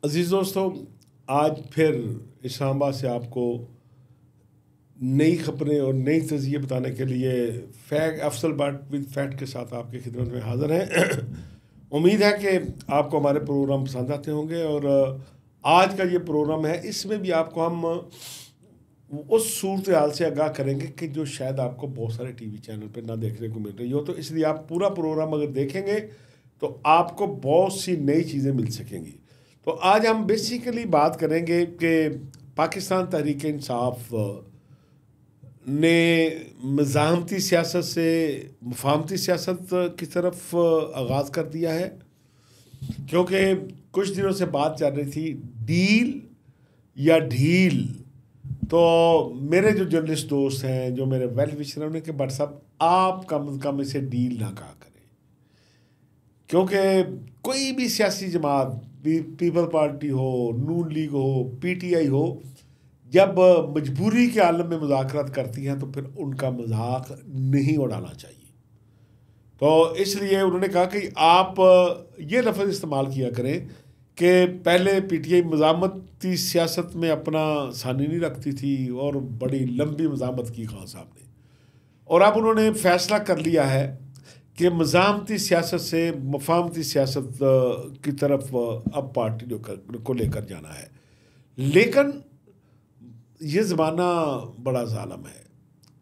अजीज़ दोस्तों, आज फिर इस्लामाबाद से आपको नई खबरें और नई तज़िये बताने के लिए फैक्ट अफसल बाट विद फैक्ट के साथ आपकी खिदमत में हाज़िर हैं। उम्मीद है कि आपको हमारे प्रोग्राम पसंद आते होंगे और आज का ये प्रोग्राम है, इसमें भी आपको हम उस सूरत हाल से आगाह करेंगे कि जो शायद आपको बहुत सारे टीवी चैनल पर ना देखने को मिल रही हो। तो इसलिए आप पूरा प्रोग्राम अगर देखेंगे तो आपको बहुत सी नई चीज़ें मिल सकेंगी। तो आज हम बेसिकली बात करेंगे कि पाकिस्तान तहरीक इंसाफ ने मज़ाहमती सियासत से मुफाहमती सियासत की तरफ आगाज़ कर दिया है, क्योंकि कुछ दिनों से बात चल रही थी डील या ढील। तो मेरे जो जर्नलिस्ट दोस्त हैं, जो मेरे वेल विशर हैं, उन्हें कि बट साहब आप कम अज़ कम इसे डील ना कहा करें, क्योंकि कोई भी सियासी जमात, पीपल पार्टी हो, नून लीग हो, पीटीआई हो, जब मजबूरी के आलम में मुज़ाकरात करती हैं तो फिर उनका मजाक नहीं उड़ाना चाहिए। तो इसलिए उन्होंने कहा कि आप ये लफ्ज़ इस्तेमाल किया करें कि पहले पीटीआई मज़ामती सियासत में अपना सानी नहीं रखती थी और बड़ी लंबी मज़ामत की खान साहब ने, और अब उन्होंने फ़ैसला कर लिया है कि मज़ामती सियासत से मुफाहमती सियासत की तरफ अब पार्टी को लेकर जाना है। लेकिन ये ज़माना बड़ा ज़ालिम है।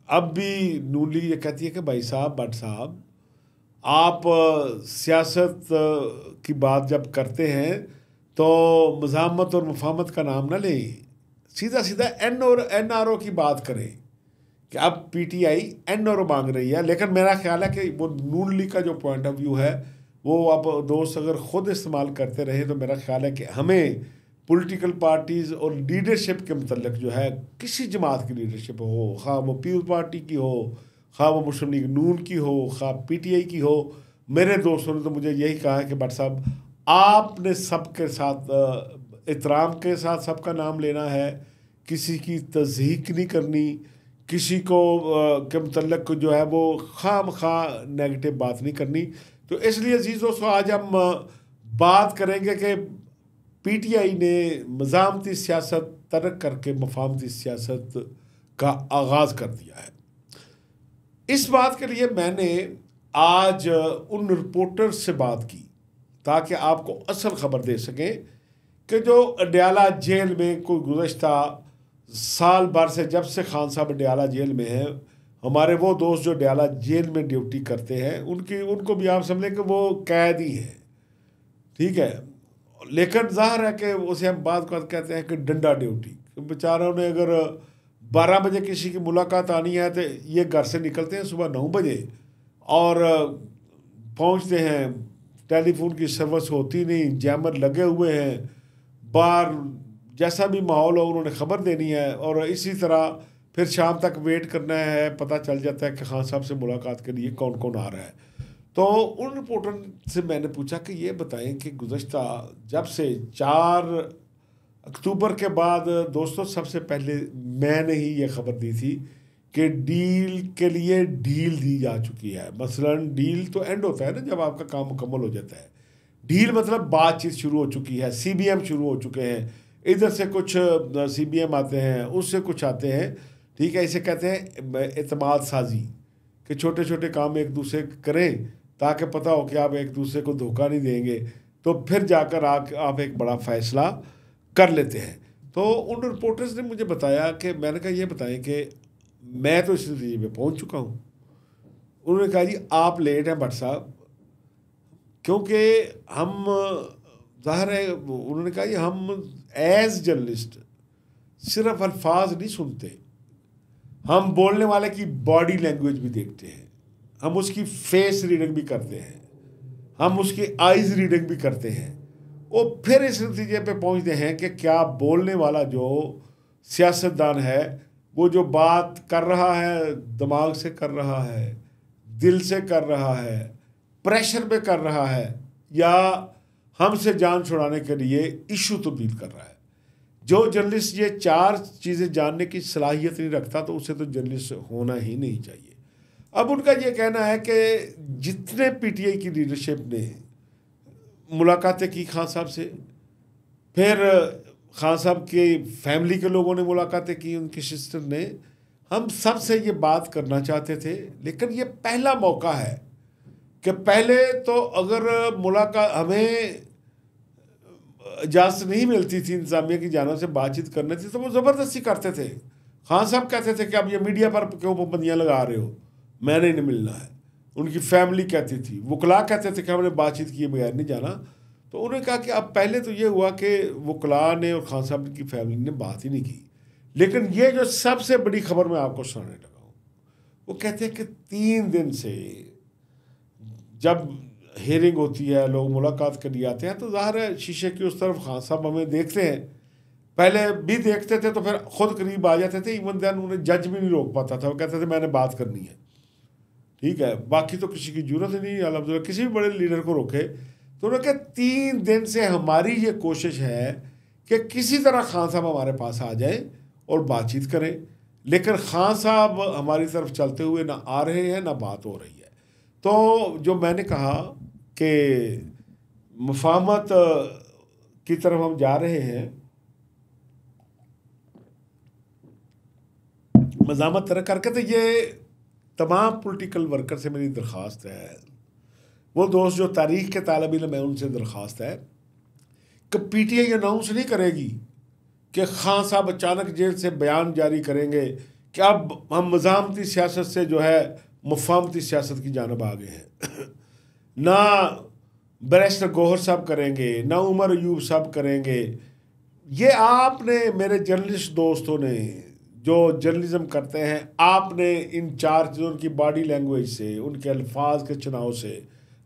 अब भी नून लीग ये कहती है कि भाई साहब, भट्ट साहब, आप सियासत की बात जब करते हैं तो मज़ामत और मुफाहमत का नाम ना लें, सीधा सीधा एनआरओ की बात करें कि अब पीटीआई एनआरओ मांग रही है। लेकिन मेरा ख्याल है कि वो नून लीग का जो पॉइंट ऑफ व्यू है वो अब दोस्त अगर ख़ुद इस्तेमाल करते रहे तो मेरा ख्याल है कि हमें पॉलिटिकल पार्टीज़ और लीडरशिप के मतलब जो है, किसी जमात की लीडरशिप हो, खा वो पीपल्स पार्टी की हो, खा वो मुस्लिम लीग नून की हो, खा पीटीआई की हो, मेरे दोस्तों ने तो मुझे यही कहा है कि भट्ट साहब आपने सबके साथ एहतराम के साथ सबका नाम लेना है, किसी की तज़हीक नहीं करनी, किसी को के मतलब जो है वो खामखा नेगेटिव बात नहीं करनी। तो इसलिए अजीज़ दोस्तों, आज हम बात करेंगे कि पीटीआई ने मज़ामती सियासत तर्क करके मुफाहमती सियासत का आगाज़ कर दिया है। इस बात के लिए मैंने आज उन रिपोर्टर्स से बात की ताकि आपको असल खबर दे सकें कि जो अडयाला जेल में कोई गुज़श्ता साल भर से, जब से खान साहब अडयाला जेल में हैं, हमारे वो दोस्त जो अडयाला जेल में ड्यूटी करते हैं उनको भी आप समझें कि वो कैदी हैं, ठीक है। लेकिन ज़ाहिर है कि उसे हम बात कहते हैं कि डंडा ड्यूटी। तो बेचारों ने अगर 12 बजे किसी की मुलाकात आनी है तो ये घर से निकलते हैं सुबह 9 बजे और पहुंचते हैं, टेलीफोन की सर्विस होती नहीं, जैमर लगे हुए हैं, बाहर जैसा भी माहौल हो उन्होंने ख़बर देनी है, और इसी तरह फिर शाम तक वेट करना है। पता चल जाता है कि खान साहब से मुलाकात के लिए कौन कौन आ रहा है। तो उन रिपोर्टर से मैंने पूछा कि ये बताएं कि गुज़श्ता जब से 4 अक्टूबर के बाद दोस्तों, सबसे पहले मैंने ही ये ख़बर दी थी कि डील के लिए डील दी जा चुकी है। मसलन डील तो एंड होता है ना जब आपका काम मुकम्मल हो जाता है, डील मतलब बातचीत शुरू हो चुकी है, सीबीएम शुरू हो चुके हैं, इधर से कुछ सीबीएम आते हैं, उससे कुछ आते हैं, ठीक है। इसे कहते हैं एतमाद साजी, कि छोटे छोटे काम एक दूसरे करें ताकि पता हो कि आप एक दूसरे को धोखा नहीं देंगे, तो फिर जाकर आप एक बड़ा फ़ैसला कर लेते हैं। तो उन रिपोर्टर्स ने मुझे बताया कि मैंने कहा ये बताएं कि मैं तो इस नतीजे पे पहुंच चुका हूं। उन्होंने कहा जी आप लेट हैं भट्ट साहब, क्योंकि हम ज़ाहिर है, उन्होंने कहा जी हम एज जर्नलिस्ट सिर्फ अल्फाज नहीं सुनते, हम बोलने वाले की बॉडी लैंग्वेज भी देखते हैं, हम उसकी फेस रीडिंग भी करते हैं, हम उसकी आइज़ रीडिंग भी करते हैं, और फिर इस नतीजे पे पहुंचते हैं कि क्या बोलने वाला जो सियासतदान है वो जो बात कर रहा है दिमाग से कर रहा है, दिल से कर रहा है, प्रेशर पे कर रहा है, या हमसे जान छुड़ाने के लिए इशू तब्दील कर रहा है। जो जर्नलिस्ट ये 4 चीज़ें जानने की सलाहियत नहीं रखता तो उसे तो जर्नलिस्ट होना ही नहीं चाहिए। अब उनका ये कहना है कि जितने पीटीआई की लीडरशिप ने मुलाकातें की खान साहब से, फिर खान साहब के फैमिली के लोगों ने मुलाकातें की, उनकी सिस्टर ने। हम सब से ये बात करना चाहते थे, लेकिन ये पहला मौका है कि पहले तो अगर मुलाकात हमें इजाज़त नहीं मिलती थी इंतज़ामिया की जानब से बातचीत करने थी, तो वो ज़बरदस्ती करते थे। खान साहब कहते थे कि आप ये मीडिया पर क्यों पाबंदियाँ लगा रहे हो, मैंने नहीं मिलना है। उनकी फैमिली कहती थी, वकला कहते थे कि हमने बातचीत किए बगैर नहीं जाना। तो उन्होंने कहा कि अब पहले तो ये हुआ कि वकला ने और खान साहब की फैमिली ने बात ही नहीं की। लेकिन ये जो सबसे बड़ी खबर मैं आपको सुनाने लगा हूँ, वो कहते हैं कि 3 दिन से जब हियरिंग होती है, लोग मुलाकात के लिए आते हैं, तो ज़ाहिर है शीशे की उस तरफ खान साहब हमें देखते हैं। पहले भी देखते थे तो फिर खुद करीब आ जाते थे। इवन देन उन्हें जज भी नहीं रोक पाता था, वो कहते थे मैंने बात करनी है, ठीक है, बाकी तो किसी की जरूरत ही नहीं अल्हम्दुलिल्लाह, किसी भी बड़े लीडर को रोके। तो उन्होंने कहा 3 दिन से हमारी ये कोशिश है कि किसी तरह खान साहब हमारे पास आ जाए और बातचीत करें, लेकिन खान साहब हमारी तरफ चलते हुए ना आ रहे हैं ना बात हो रही है। तो जो मैंने कहा कि मुफाहमत की तरफ हम जा रहे हैं, मज़ामत तरह करके, तो ये तमाम पॉलिटिकल वर्कर से मेरी दरख्वास्त है, वो दोस्त जो तारीख़ के तालिब इल्म है उनसे दरख्वास्त है कि PTI अनाउंस नहीं करेगी कि खान साहब अचानक जेल से बयान जारी करेंगे कि अब हम मज़ामती सियासत से जो है मुफाहमती सियासत की जानब आ गए हैं। ना बैरिस्टर गौहर साहब करेंगे, ना उमर अयूब साहब करेंगे। ये आपने, मेरे जर्नलिस्ट दोस्तों ने जो जर्नलिज्म करते हैं, आपने इन 4 चीज़ों, उनकी बॉडी लैंग्वेज से, उनके अल्फाज के चुनाव से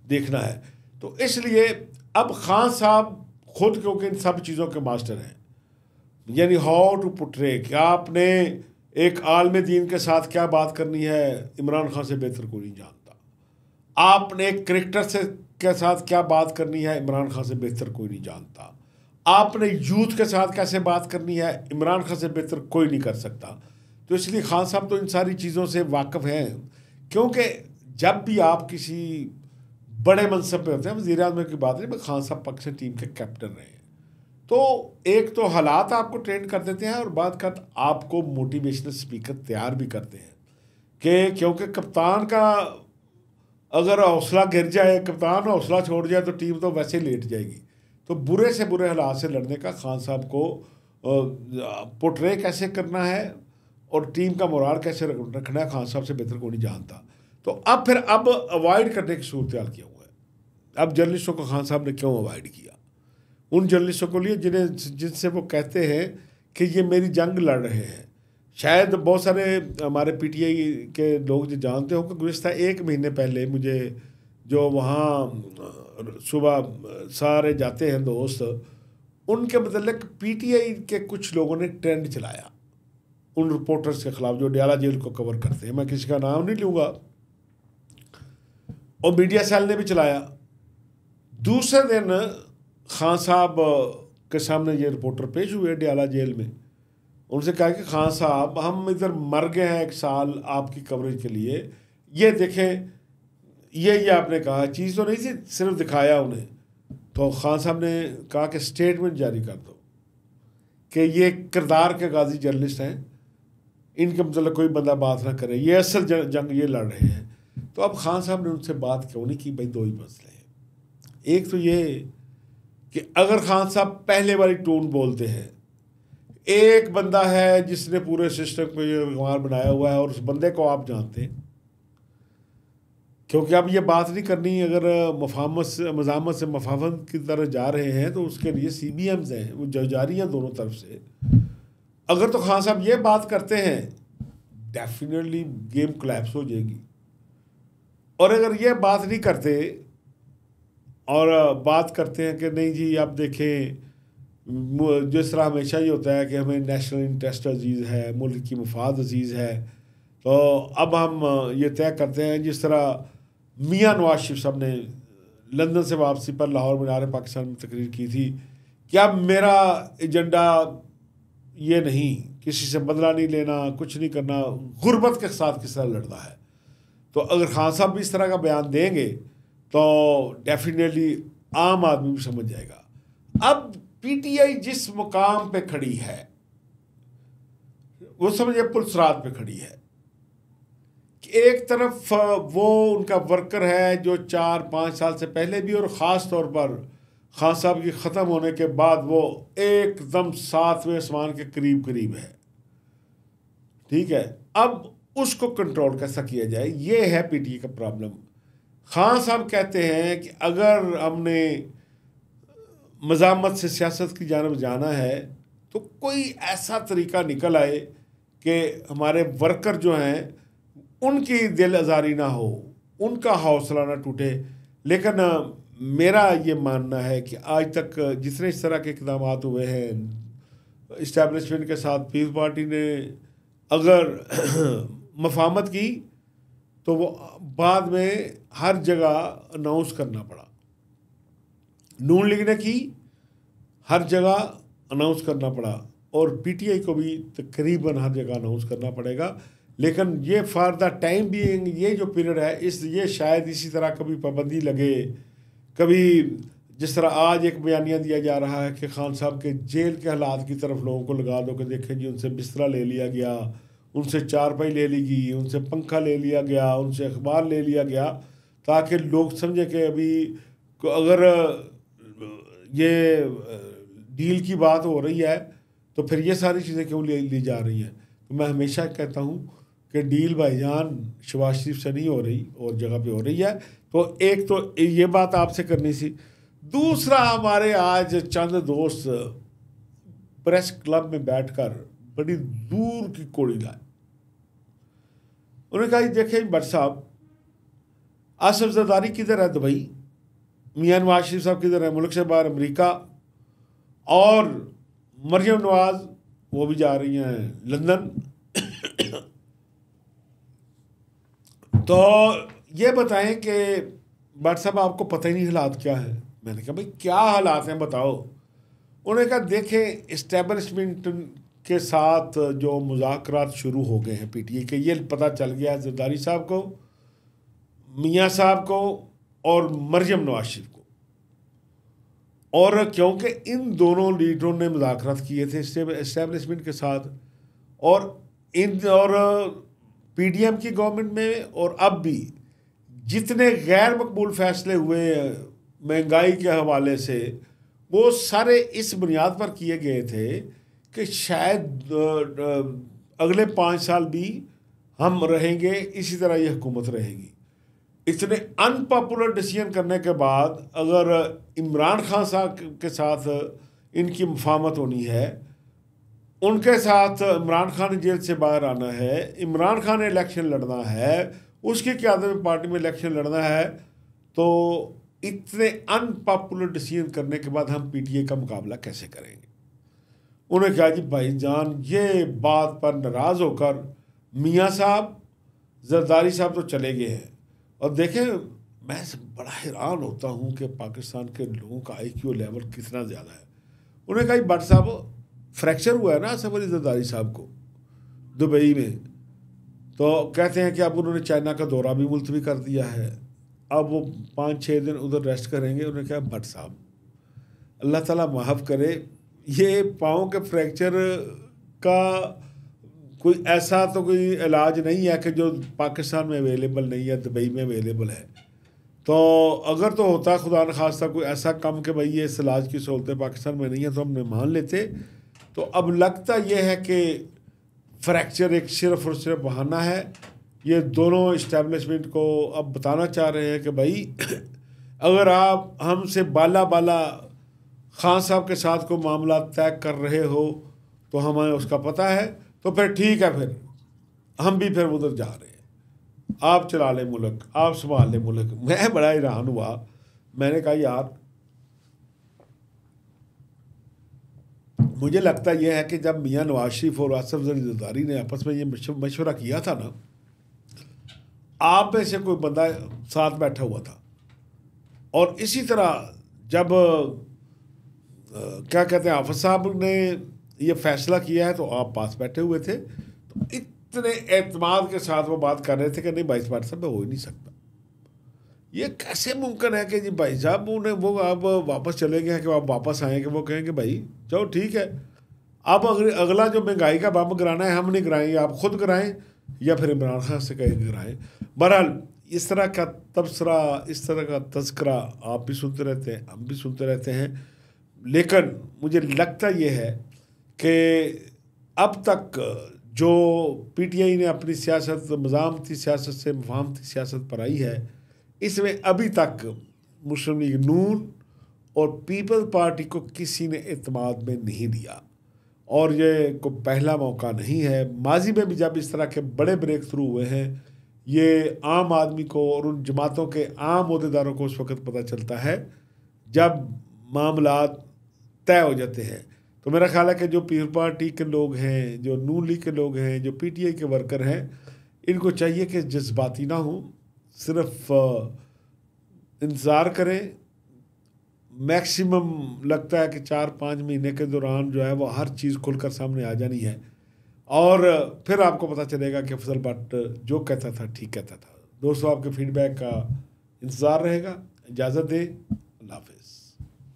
देखना है। तो इसलिए अब खान साहब खुद क्योंकि इन सब चीज़ों के मास्टर हैं, यानी हाउ टू पुट्रे, क्या आपने एक आलम दीन के साथ क्या बात करनी है, इमरान खान से बेहतर कोई नहीं जानता। आपने एक क्रिकेटर से के साथ क्या बात करनी है, इमरान खान से बेहतर कोई नहीं जानता। आपने यूथ के साथ कैसे बात करनी है, इमरान खान से बेहतर कोई नहीं कर सकता। तो इसलिए खान साहब तो इन सारी चीज़ों से वाकिफ़ हैं, क्योंकि जब भी आप किसी बड़े मनसब पे होते हैं, वज़ीर आज़म की बात नहीं, खान साहब पाकिस्तान टीम के कैप्टन रहे हैं। तो एक तो हालात आपको ट्रेन कर देते हैं, और बात कर आपको मोटिवेशनल स्पीकर तैयार भी करते हैं कि क्योंकि कप्तान का अगर हौसला गिर जाए, कप्तान हौसला छोड़ जाए, तो टीम तो वैसे ही लेट जाएगी। तो बुरे से बुरे हालात से लड़ने का खान साहब को पोर्ट्रे कैसे करना है और टीम का मोराल कैसे रखना है, खान साहब से बेहतर कोई नहीं जानता। तो अब अवॉइड करने की सूरत हाल किया हुआ है। अब जर्नलिस्टों को खान साहब ने क्यों अवॉइड किया? उन जर्नलिस्टों को लिए जिनसे वो कहते हैं कि ये मेरी जंग लड़ रहे हैं। शायद बहुत सारे हमारे PTI के लोग जो जानते हो कि गुज़िश्ता 1 महीने पहले मुझे, जो वहाँ सुबह सारे जाते हैं दोस्त, उनके मतलब PTI के कुछ लोगों ने ट्रेंड चलाया उन रिपोर्टर्स के ख़िलाफ़ जो डयाला जेल को कवर करते हैं। मैं किसी का नाम नहीं लूँगा, और मीडिया सेल ने भी चलाया। दूसरे दिन खान साहब के सामने ये रिपोर्टर पेश हुए डयाला जेल में। उनसे कहा कि खान साहब, हम इधर मर गए हैं 1 साल आपकी कवरेज के लिए, ये देखें, ये आपने कहा, चीज़ तो नहीं थी, सिर्फ दिखाया उन्हें। तो खान साहब ने कहा कि स्टेटमेंट जारी कर दो कि ये किरदार के गाजी जर्नलिस्ट हैं, इनके मतलब कोई बंदा बात ना करे, ये असल जंग ये लड़ रहे हैं। तो अब खान साहब ने उनसे बात क्यों नहीं की? भाई 2 ही मसले हैं। एक तो ये कि अगर खान साहब पहले वाली टोन बोलते हैं, एक बंदा है जिसने पूरे सिस्टम को ये रुमार बनाया हुआ है और उस बंदे को आप जानते हैं, क्योंकि अब ये बात नहीं करनी। अगर मज़ामत से मफाहमत की तरफ जा रहे हैं तो उसके लिए CBMs हैं, वो जारी हैं दोनों तरफ से। अगर तो खान साहब ये बात करते हैं, डेफिनेटली गेम कोलैप्स हो जाएगी। और अगर ये बात नहीं करते और बात करते हैं कि नहीं जी, आप देखें, जिस तरह हमेशा ही होता है कि हमें नेशनल इंटरेस्ट अजीज़ है, मुल्क की मफाद अजीज़ है, तो अब हम ये तय करते हैं, जिस तरह मियाँ नवाज शरीफ साहब ने लंदन से वापसी पर लाहौर मीनार पाकिस्तान में तकरीर की थी कि अब मेरा एजेंडा ये नहीं, किसी से बदला नहीं लेना, कुछ नहीं करना, गुर्बत के साथ किस तरह लड़ना है। तो अगर खान साहब भी इस तरह का बयान देंगे तो डेफिनेटली आम आदमी भी समझ जाएगा। अब पीटीआई जिस मुकाम पे खड़ी है वो समझिए पुलसरात पे खड़ी है कि एक तरफ वो उनका वर्कर है जो 4-5 साल से पहले भी और ख़ास तौर पर खान साहब की ख़त्म होने के बाद वो एकदम 7वें आसमान के करीब करीब है। ठीक है, अब उसको कंट्रोल कैसा किया जाए, ये है पीटीआई का प्रॉब्लम। खान साहब कहते हैं कि अगर हमने मज़ामत से सियासत की जानब जाना है तो कोई ऐसा तरीका निकल आए कि हमारे वर्कर जो हैं उनकी दिल आज़ारी ना हो, उनका हौसला ना टूटे। लेकिन मेरा ये मानना है कि आज तक जितने इस तरह के इक़दाम हुए हैं इस्टेब्लिशमेंट के साथ, पीपल्स पार्टी ने अगर मफाहमत की तो वो बाद में हर जगह अनाउंस करना पड़ा। नून लीग ने की, हर जगह अनाउंस करना पड़ा, और पीटीआई को भी तकरीबन हर जगह अनाउंस करना पड़ेगा। लेकिन ये फॉर द टाइम बीइंग ये जो पीरियड है ये शायद इसी तरह कभी पाबंदी लगे, कभी जिस तरह आज एक बयानिया दिया जा रहा है कि खान साहब के जेल के हालात की तरफ लोगों को लगा दो कि देखें जी उनसे बिस्तरा ले लिया गया, उनसे चारपाई ले ली गई, उनसे पंखा ले लिया गया, उनसे अखबार ले लिया गया, ताकि लोग समझे कि अभी अगर ये डील की बात हो रही है तो फिर ये सारी चीज़ें क्यों ली जा रही हैं। तो मैं हमेशा कहता हूँ कि डील भाईजान शहबाज शरीफ से नहीं हो रही और जगह पे हो रही है। तो एक तो ये बात आपसे करनी सी। दूसरा, हमारे आज चंद दोस्त प्रेस क्लब में बैठकर बड़ी दूर की कोड़ी लाए। उन्होंने कहा देखे भट्ट साहब, आसिफ जरदारी किधर है दुबई, मियां नवाज शरीफ साहब किधर है मुल्क से बाहर अमेरिका, और मरियम नवाज वो भी जा रही हैं लंदन। तो ये बताएं कि भट्ट साहब आपको पता ही नहीं हालात क्या है। मैंने कहा भाई क्या हालात हैं बताओ। उन्होंने कहा देखें इस्टेब्लिशमेंट के साथ जो मुज़ाकरात शुरू हो गए हैं पीटीआई के, ये पता चल गया है जरदारी साहब को, मियां साहब को और मरियम नवाज शरीफ को। और क्योंकि इन दोनों लीडरों ने मुज़ाकरात किए थे इस्टेब्लिशमेंट के साथ, और पीडीएम की गवर्नमेंट में, और अब भी जितने गैर मकबूल फैसले हुए महंगाई के हवाले से, वो सारे इस बुनियाद पर किए गए थे कि शायद अगले 5 साल भी हम रहेंगे, इसी तरह ये हुकूमत रहेगी। इतने अनपॉपुलर डिसीजन करने के बाद अगर इमरान खान साहब के साथ इनकी मुफाहमत होनी है, उनके साथ इमरान खान ने जेल से बाहर आना है, इमरान खान ने इलेक्शन लड़ना है, उसकी क़यादत में पार्टी में इलेक्शन लड़ना है, तो इतने अनपॉपुलर डिसीजन करने के बाद हम पीटीआई का मुकाबला कैसे करेंगे। उन्होंने कहा जी भाईजान, ये बात पर नाराज़ होकर मियां साहब, जरदारी साहब तो चले गए हैं। और देखें, मैं बड़ा हैरान होता हूँ कि पाकिस्तान के लोगों का आईक्यू लेवल कितना ज़्यादा है। उन्होंने कहा भट्ट साहब फ्रैक्चर हुआ है ना आसिफ अली जरदारी साहब को दुबई में, तो कहते हैं कि अब उन्होंने चाइना का दौरा भी मुलतवी कर दिया है, अब वो 5-6 दिन उधर रेस्ट करेंगे। उन्होंने कहा भट्ट साहब अल्लाह ताला माफ़ करे, ये पाँव के फ्रैक्चर का कोई ऐसा तो कोई इलाज नहीं है कि जो पाकिस्तान में अवेलेबल नहीं है, दुबई में अवेलेबल है। तो अगर तो होता खुदा न खास्ता कोई ऐसा कम कि भाई ये इस इलाज की सहूलतें पाकिस्तान में नहीं है तो हमने मान लेते। तो अब लगता यह है कि फ्रैक्चर एक सिर्फ और सिर्फ बहाना है। ये दोनों इस्टेब्लिशमेंट को अब बताना चाह रहे हैं कि भाई अगर आप हमसे बाला खान साहब के साथ को मामला तय कर रहे हो तो हमें उसका पता है, तो फिर ठीक है, फिर हम भी फिर उधर जा रहे हैं, आप चला लें मुल्क, आप संभाल लें मुल्क। मैं बड़ा हैरान हुआ। मैंने कहा यार, मुझे लगता यह है कि जब मियां नवाज शरीफ और आसिफ अली जरदारी ने आपस में ये मशवरा किया था ना, आप में से कोई बंदा साथ बैठा हुआ था, और इसी तरह जब क्या कहते हैं हाफिज साहब ने ये फैसला किया है तो आप पास बैठे हुए थे, तो इतने एतमाद के साथ वो बात कर रहे थे कि नहीं भाई भट्ट साहब हो ही नहीं सकता। ये कैसे मुमकिन है कि जी भाई साहब उन्हें वो आप वापस चले गए हैं कि आप वापस आए कि वो कहेंगे भाई चलो ठीक है, अब अगला जो महंगाई का बम गिराना है हम नहीं गिराएंगे, आप खुद गिराएं या फिर इमरान खान से कहें गिराएं। बहरहाल इस तरह का तबसरा, इस तरह का तस्करा आप भी सुनते रहते हैं, हम भी सुनते रहते हैं, लेकिन मुझे लगता ये है कि अब तक जो पीटीआई ने अपनी सियासत मज़ामती सियासत से मफाहमती सियासत पर आई है, इसमें अभी तक मुस्लिम लीग नून और पीपल्स पार्टी को किसी ने एतमाद में नहीं दिया, और ये को पहला मौका नहीं है। माजी में भी जब इस तरह के बड़े ब्रेक थ्रू हुए हैं, ये आम आदमी को और उन जमातों के आम अहदेदारों को उस वक़्त पता चलता है जब मामलात तय हो जाते हैं। तो मेरा ख्याल है कि जो पीपल्स पार्टी के लोग हैं, जो नून लीग के लोग हैं, जो पीटीआई के वर्कर हैं, इनको चाहिए कि जज्बाती ना हो, सिर्फ इंतज़ार करें। मैक्सिमम लगता है कि 4-5 महीने के दौरान जो है वो हर चीज़ खुलकर सामने आ जानी है, और फिर आपको पता चलेगा कि फजल भट्ट जो कहता था ठीक कहता था। दोस्तों, आपके फीडबैक का इंतज़ार रहेगा। इजाज़त दें।